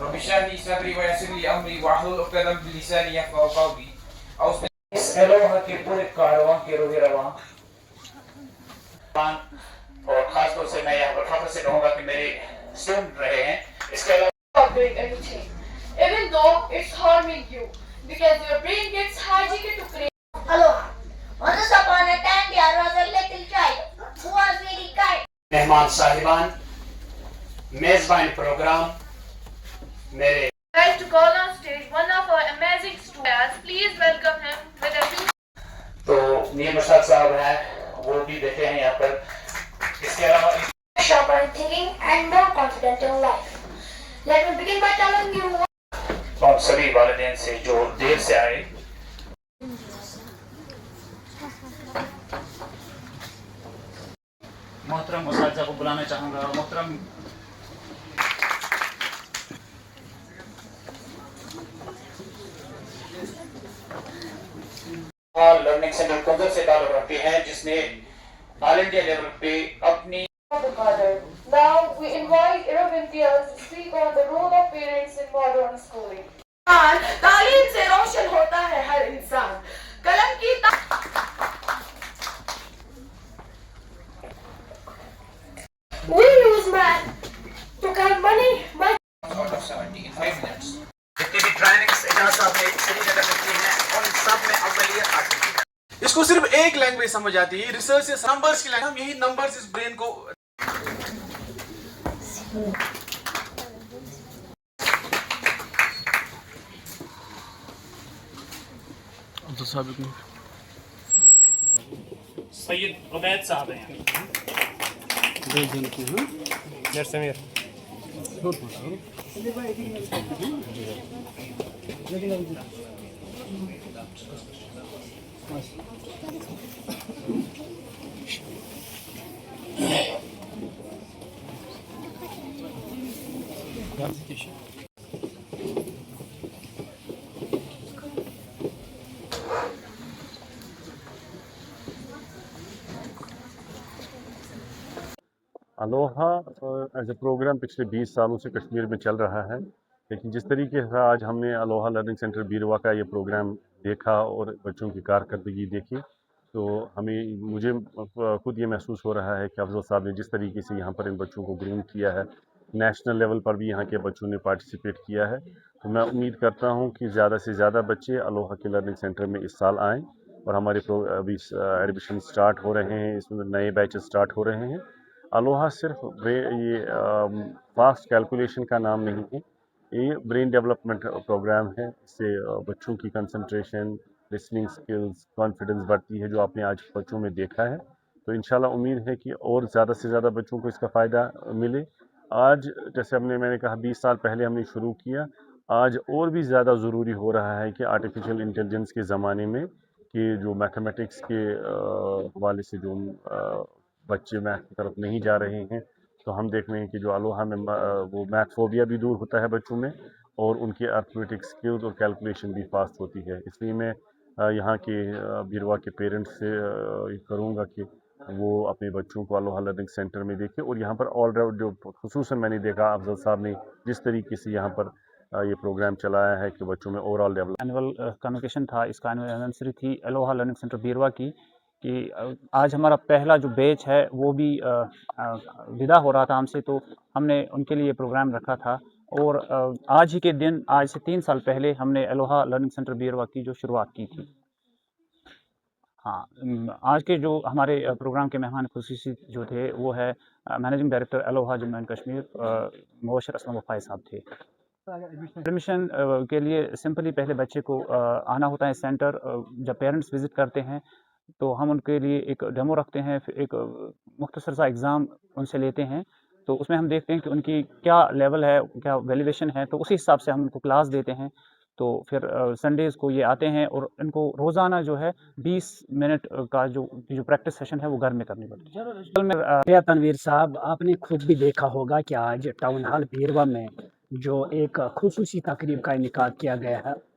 رب اشرح لي صدري ويسر لي امري واحلل عقدة من لساني يفقهوا قولي اس الوہ کے پورے کارواں کے روح رواں اور خاص طور سے میں یہاں پر فخر سے کہوں گا کہ میرے سن رہے ہیں اس کے علاوہ Stop doing anything, even though it's harming you, because your brain gets hijacked to create. Aloha. Once upon a time, there was a little child who was very kind. مہمان صاحبان میزبان پروگرام میرے I'd like to call on stage one of our amazing students. Please welcome him with a huge. تو میر مشتاق صاحب ہیں وہ بھی دیکھے ہیں یہاں پر اس کے علاوہ Sharper in thinking and more confident in life. Let me begin by telling you what. اور سبھی والدین سے جو دیر سے آئے محترم اساتذہ کو بلانا چاہوں گا. محترم لرننگ سینٹر کنزر سے تعلق رکھتے ہیں جس نے آل انڈیا لیول پہ اپنی Now we invite Iravintias to speak on the role of parents in modern schooling. تعلیم سے روشن ہوتا ہے ہر انسان. قلم کی We use math to count money. out of 70 in 5 minutes. جتنی بھی ٹریننگز اجازت صاحب نے سری نگر میں کی ہیں ان سب میں اولیت حاصل کی. اس کو صرف ایک لینگویج سمجھ آتی ہے، ریسرچ سے نمبرز کی لینگویج، ہم یہی نمبرز اس برین کو سید عبید صاحب ہیں. الوہا ایز اے پروگرام پچھلے 20 سالوں سے کشمیر میں چل رہا ہے، لیکن جس طریقے سے آج ہم نے الوہا لرننگ سینٹر بیروا کا یہ پروگرام دیکھا اور بچوں کی کارکردگی دیکھی تو مجھے خود یہ محسوس ہو رہا ہے کہ افضل صاحب نے جس طریقے سے یہاں پر ان بچوں کو گروم کیا ہے، نیشنل لیول پر بھی یہاں کے بچوں نے پارٹیسپیٹ کیا ہے، تو میں امید کرتا ہوں کہ زیادہ سے زیادہ بچے الوہا کے لرننگ سینٹر میں اس سال آئیں اور ہمارے ابھی ایڈمیشن سٹارٹ ہو رہے ہیں، اس میں نئے بیچز سٹارٹ ہو رہے ہیں. الوہا صرف یہ فاسٹ کیلکولیشن کا نام نہیں ہے، یہ برین ڈیولپمنٹ پروگرام ہے. اس سے بچوں کی کنسنٹریشن، لسننگ سکلز، کانفیڈنس بڑھتی ہے جو آپ نے آج بچوں میں دیکھا ہے. تو انشاءاللہ امید ہے کہ اور زیادہ سے زیادہ بچوں کو اس کا فائدہ ملے. آج جیسے میں نے کہا 20 سال پہلے ہم نے شروع کیا، آج اور بھی زیادہ ضروری ہو رہا ہے کہ آرٹیفیشل انٹیلیجنس کے زمانے میں کہ جو میتھمیٹکس کے حوالے سے جو بچے میتھ کی طرف نہیں جا رہے ہیں، تو ہم دیکھ رہے ہیں کہ جو الوہا میں وہ میتھ فوبیا بھی دور ہوتا ہے بچوں میں اور ان کی ارتھمیٹک سکلز اور کیلکولیشن بھی فاسٹ ہوتی ہے. اس لیے میں یہاں کے بیروا کے پیرنٹس سے کروں گا کہ وہ اپنے بچوں کو الوہا لرننگ سینٹر میں دیکھیں اور یہاں پر آل راؤنڈ جو خصوصاً میں نے دیکھا افضل صاحب نے جس طریقے سے یہاں پر یہ پروگرام چلایا ہے کہ بچوں میں over all develop annual convocation تھا، اس کا اینول اینیورسری تھی الوہا لرننگ سینٹر بیروا کی، کہ آج ہمارا پہلا جو بیچ ہے وہ بھی ودا ہو رہا تھا ہم سے، تو ہم نے ان کے لیے پروگرام رکھا تھا. اور آج ہی کے دن، آج سے 3 سال پہلے ہم نے الوہا لرننگ سینٹر بیروا کی جو شروعات کی تھی. ہاں، آج کے جو ہمارے پروگرام کے مہمان خصوصی جو تھے وہ ہے مینیجنگ ڈائریکٹر الوہا جموں اینڈ کشمیر مبشر اسلم وفائی صاحب تھے. ایڈمیشن کے لیے سمپلی پہلے بچے کو آنا ہوتا ہے سینٹر. جب پیرنٹس وزٹ کرتے ہیں تو ہم ان کے لیے ایک ڈیمو رکھتے ہیں، پھر ایک مختصر سا ایگزام ان سے لیتے ہیں، تو اس میں ہم دیکھتے ہیں کہ ان کی کیا لیول ہے، کیا ویلیویشن ہے، تو اسی حساب سے ہم ان کو کلاس دیتے ہیں. تو پھر سنڈیز کو یہ آتے ہیں اور ان کو روزانہ جو ہے 20 منٹ کا جو پریکٹس سیشن ہے وہ گھر میں کرنی پڑتی ہے. تنویر صاحب، آپ نے خود بھی دیکھا ہوگا کہ آج ٹاؤن ہال بیروا میں جو ایک خصوصی تقریب کا انعقاد کیا گیا ہے